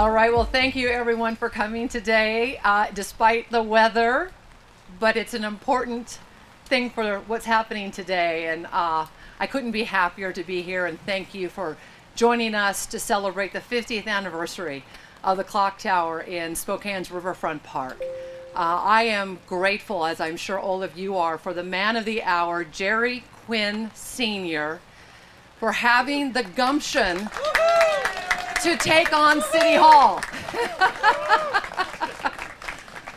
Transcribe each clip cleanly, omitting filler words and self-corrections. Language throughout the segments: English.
All right, well, thank you everyone for coming today, despite the weather, but it's an important thing for what's happening today, and I couldn't be happier to be here, and thank you for joining us to celebrate the 50th anniversary of the Clock Tower in Spokane's Riverfront Park. I am grateful, as I'm sure all of you are, for the man of the hour, Jerry Quinn Sr., for having the gumption to take on City Hall.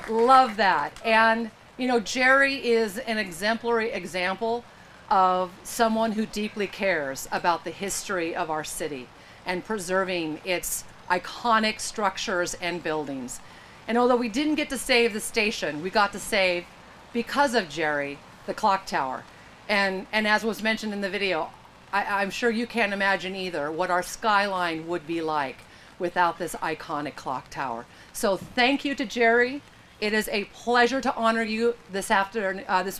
Love that. And, you know, Jerry is an exemplary example of someone who deeply cares about the history of our city and preserving its iconic structures and buildings. And although we didn't get to save the station, we got to save, because of Jerry, the clock tower. And as was mentioned in the video, I'm sure you can't imagine either what our skyline would be like without this iconic clock tower. So thank you to Jerry. It is a pleasure to honor you this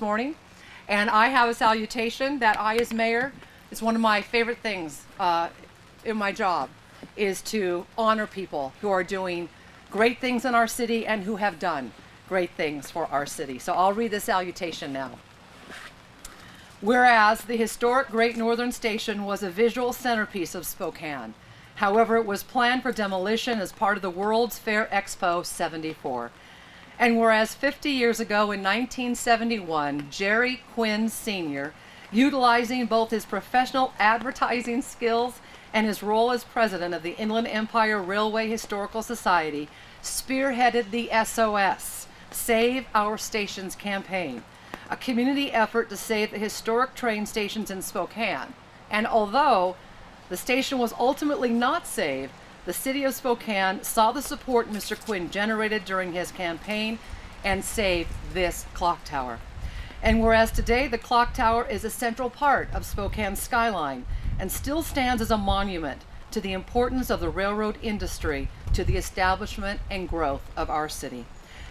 morning. And I have a salutation that I, as mayor, it's one of my favorite things in my job, is to honor people who are doing great things in our city and who have done great things for our city. So I'll read the salutation now. Whereas the historic Great Northern Station was a visual centerpiece of Spokane. However, it was planned for demolition as part of the World's Fair Expo 74. And whereas 50 years ago in 1971, Jerry Quinn Sr., utilizing both his professional advertising skills and his role as president of the Inland Empire Railway Historical Society, spearheaded the SOS, Save Our Stations campaign, a community effort to save the historic train stations in Spokane. And although the station was ultimately not saved, the city of Spokane saw the support Mr. Quinn generated during his campaign and saved this clock tower. And whereas today the clock tower is a central part of Spokane's skyline and still stands as a monument to the importance of the railroad industry to the establishment and growth of our city.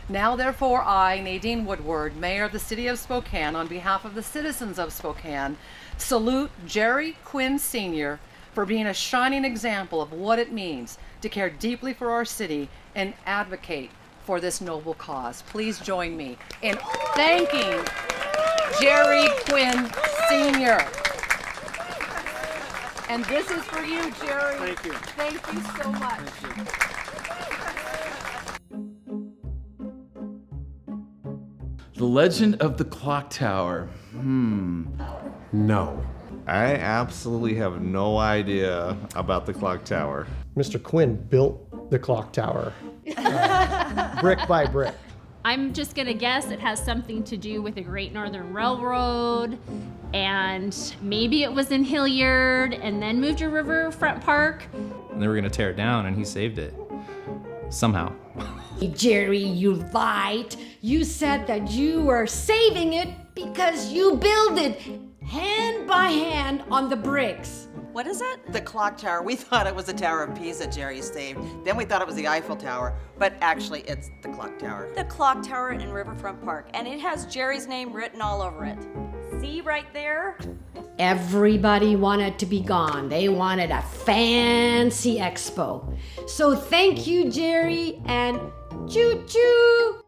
Now, therefore, I, Nadine Woodward, Mayor of the City of Spokane, on behalf of the citizens of Spokane, salute Jerry Quinn Sr. for being a shining example of what it means to care deeply for our city and advocate for this noble cause. Please join me in thanking Jerry Quinn Sr. And this is for you, Jerry. Thank you. Thank you so much. Thank you. The Legend of the Clock Tower. No. I absolutely have no idea about the clock tower. Mr. Quinn built the clock tower, brick by brick. I'm just gonna guess it has something to do with the Great Northern Railroad, and maybe it was in Hilliard and then moved to Riverfront Park. And they were gonna tear it down, and he saved it. Somehow. Jerry, you lied. You said that you were saving it because you built it hand by hand on the bricks. What is it? The clock tower. We thought it was the Tower of Pisa Jerry saved. Then we thought it was the Eiffel Tower, but actually it's the clock tower. The clock tower in Riverfront Park, and it has Jerry's name written all over it. See right there? Everybody wanted to be gone. They wanted a fancy expo. So thank you, Jerry, and choo-choo!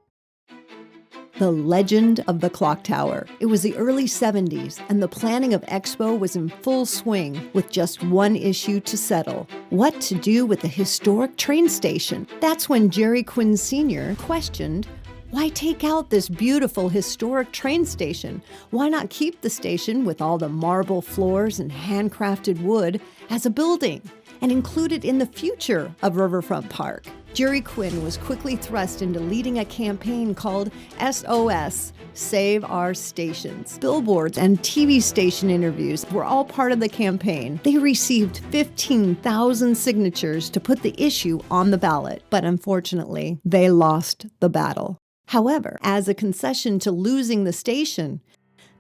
The Legend of the Clock Tower. It was the early 70s, and the planning of Expo was in full swing with just one issue to settle: what to do with the historic train station. That's when Jerry Quinn Sr. questioned, why take out this beautiful historic train station? Why not keep the station with all the marble floors and handcrafted wood as a building and include it in the future of Riverfront Park? Jerry Quinn was quickly thrust into leading a campaign called SOS, Save Our Stations. Billboards and TV station interviews were all part of the campaign. They received 15,000 signatures to put the issue on the ballot, but unfortunately, they lost the battle. However, as a concession to losing the station,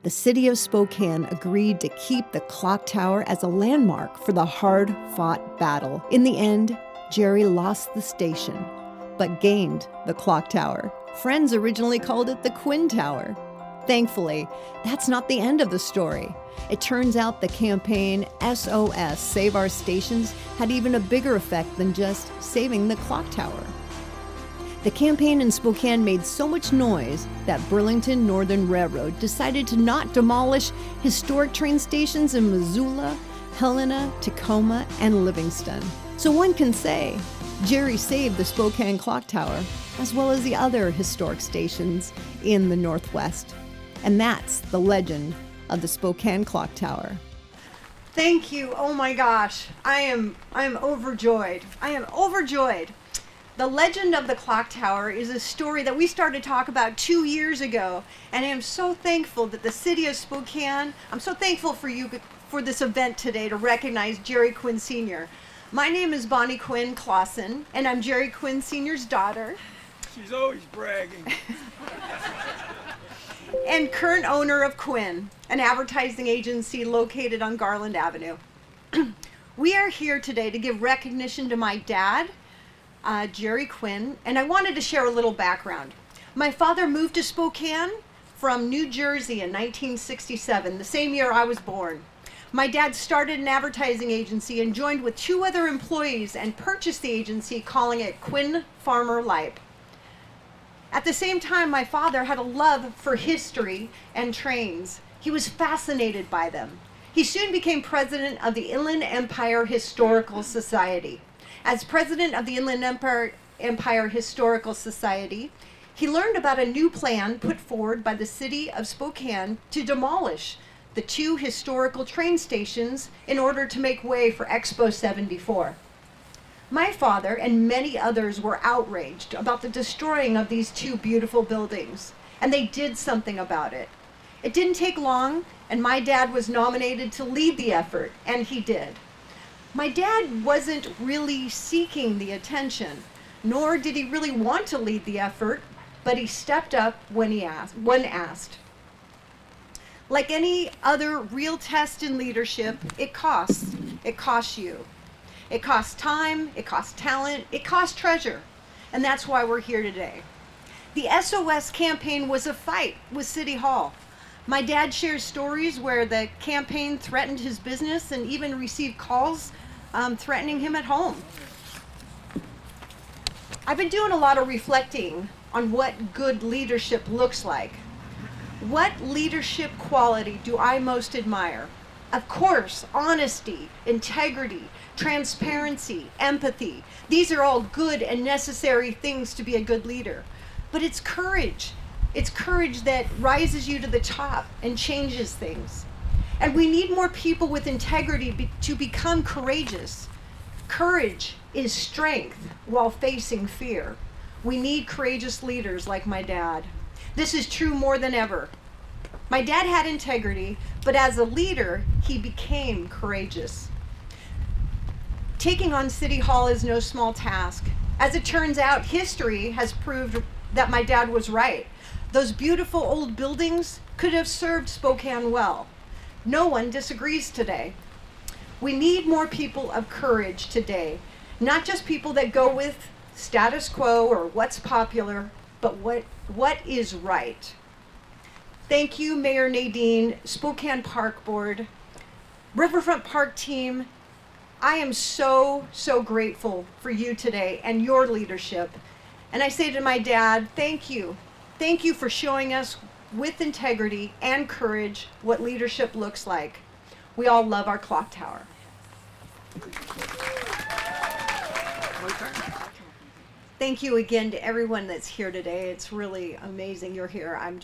the city of Spokane agreed to keep the clock tower as a landmark for the hard-fought battle. In the end, Jerry lost the station, but gained the clock tower. Friends originally called it the Quinn Tower. Thankfully, that's not the end of the story. It turns out the campaign SOS Save Our Stations had even a bigger effect than just saving the clock tower. The campaign in Spokane made so much noise that Burlington Northern Railroad decided to not demolish historic train stations in Missoula, Helena, Tacoma, and Livingston. So one can say, Jerry saved the Spokane Clock Tower, as well as the other historic stations in the Northwest. And that's the legend of the Spokane Clock Tower. Thank you. Oh my gosh. I am overjoyed. I am overjoyed. The legend of the clock tower is a story that we started to talk about 2 years ago, and I am so thankful that the city of Spokane, I'm so thankful for you for this event today to recognize Jerry Quinn Sr. My name is Bonnie Quinn Clausen, and I'm Jerry Quinn Sr.'s daughter. She's always bragging. And current owner of Quinn, an advertising agency located on Garland Avenue. We are here today to give recognition to my dad, Jerry Quinn, and I wanted to share a little background. My father moved to Spokane from New Jersey in 1967, the same year I was born. My dad started an advertising agency and joined with 2 other employees and purchased the agency, calling it Quinn Farmer Lipe. At the same time, my father had a love for history and trains. He was fascinated by them. He soon became president of the Inland Empire Historical Society. As president of the Inland Empire Historical Society, he learned about a new plan put forward by the city of Spokane to demolish the 2 historical train stations in order to make way for Expo 74. My father and many others were outraged about the destroying of these 2 beautiful buildings, and they did something about it. It didn't take long, and my dad was nominated to lead the effort, and he did. My dad wasn't really seeking the attention, nor did he really want to lead the effort, but he stepped up when asked. Like any other real test in leadership, it costs. It costs you. It costs time, it costs talent, it costs treasure. And that's why we're here today. The SOS campaign was a fight with City Hall. My dad shares stories where the campaign threatened his business and even received calls threatening him at home. I've been doing a lot of reflecting on what good leadership looks like. What leadership quality do I most admire? Of course, honesty, integrity, transparency, empathy. These are all good and necessary things to be a good leader. But it's courage. It's courage that rises you to the top and changes things. And we need more people with integrity to become courageous. Courage is strength while facing fear. We need courageous leaders like my dad. This is true more than ever. My dad had integrity, but as a leader, he became courageous. Taking on City Hall is no small task. As it turns out, history has proved that my dad was right. Those beautiful old buildings could have served Spokane well. No one disagrees today. We need more people of courage today, not just people that go with status quo or what's popular, but what is right. Thank you, Mayor Nadine, Spokane Park Board, Riverfront Park team. I am so grateful for you today and your leadership. And I say to my dad, thank you. Thank you for showing us with integrity and courage what leadership looks like. We all love our clock tower. Thank you again to everyone that's here today. It's really amazing you're here. I'm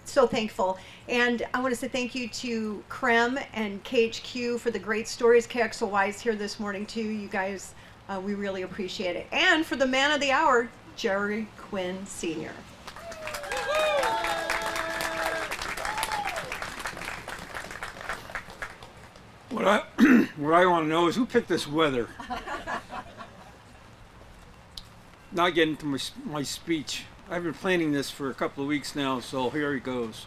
so thankful. And I want to say thank you to KREM and KHQ for the great stories. KXLY is here this morning too. You guys, we really appreciate it. And for the man of the hour, Jerry Quinn Sr. What I want to know is who picked this weather? Now getting to my speech. I've been planning this for a couple of weeks now, so here it goes.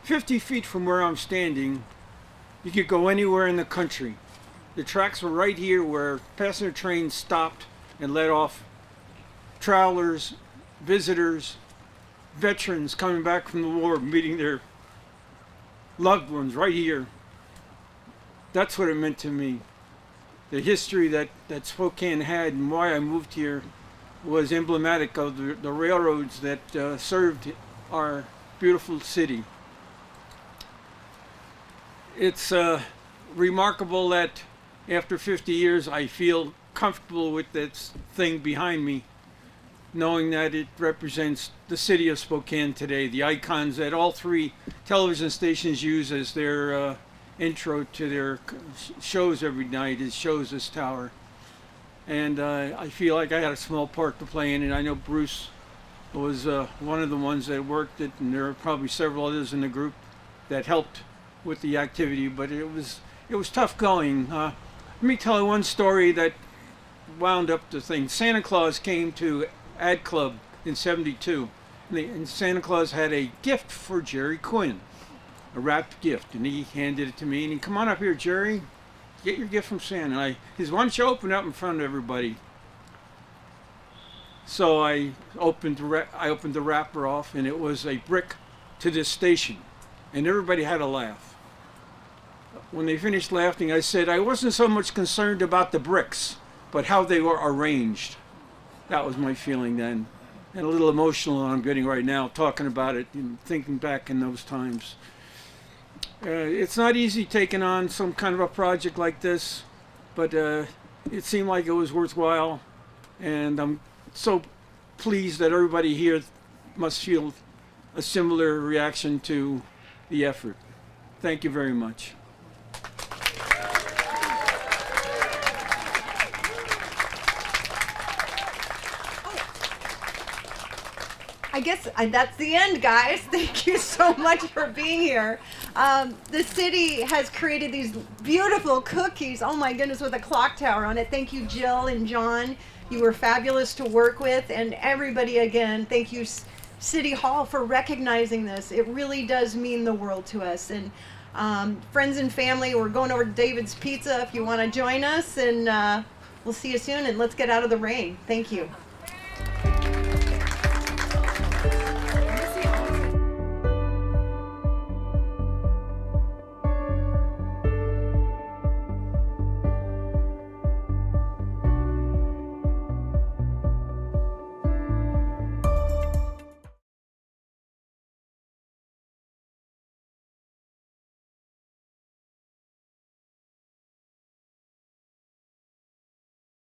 50 feet from where I'm standing, you could go anywhere in the country. The tracks are right here where passenger trains stopped and let off travelers, visitors, veterans coming back from the war, meeting their loved ones right here. That's what it meant to me. The history that Spokane had and why I moved here was emblematic of the railroads that served our beautiful city. It's remarkable that after 50 years I feel comfortable with this thing behind me, knowing that it represents the city of Spokane today, the icons that all three television stations use as their intro to their shows every night. It shows this tower. And I feel like I had a small part to play in it. I know Bruce was one of the ones that worked it, and there are probably several others in the group that helped with the activity, but it was tough going. Let me tell you one story that wound up the thing. Santa Claus came to Ad Club in '72, and Santa Claus had a gift for Jerry Quinn, a wrapped gift, and he handed it to me, and he, "Come on up here, Jerry, get your gift from Santa." And he said, "Why don't you open it up in front of everybody?" So I opened the wrapper off, and it was a brick to this station, and everybody had a laugh. When they finished laughing, I said, "I wasn't so much concerned about the bricks, but how they were arranged." That was my feeling then, and a little emotional I'm getting right now talking about it and thinking back in those times. It's not easy taking on some kind of a project like this, but it seemed like it was worthwhile, and I'm so pleased that everybody here must feel a similar reaction to the effort. Thank you very much. I guess that's the end, guys. Thank you so much for being here. The city has created these beautiful cookies, oh my goodness, with a clock tower on it. Thank you, Jill and John. You were fabulous to work with. And everybody, again, thank you, City Hall, for recognizing this. It really does mean the world to us. And friends and family, we're going over to David's Pizza if you want to join us. And we'll see you soon. And let's get out of the rain. Thank you.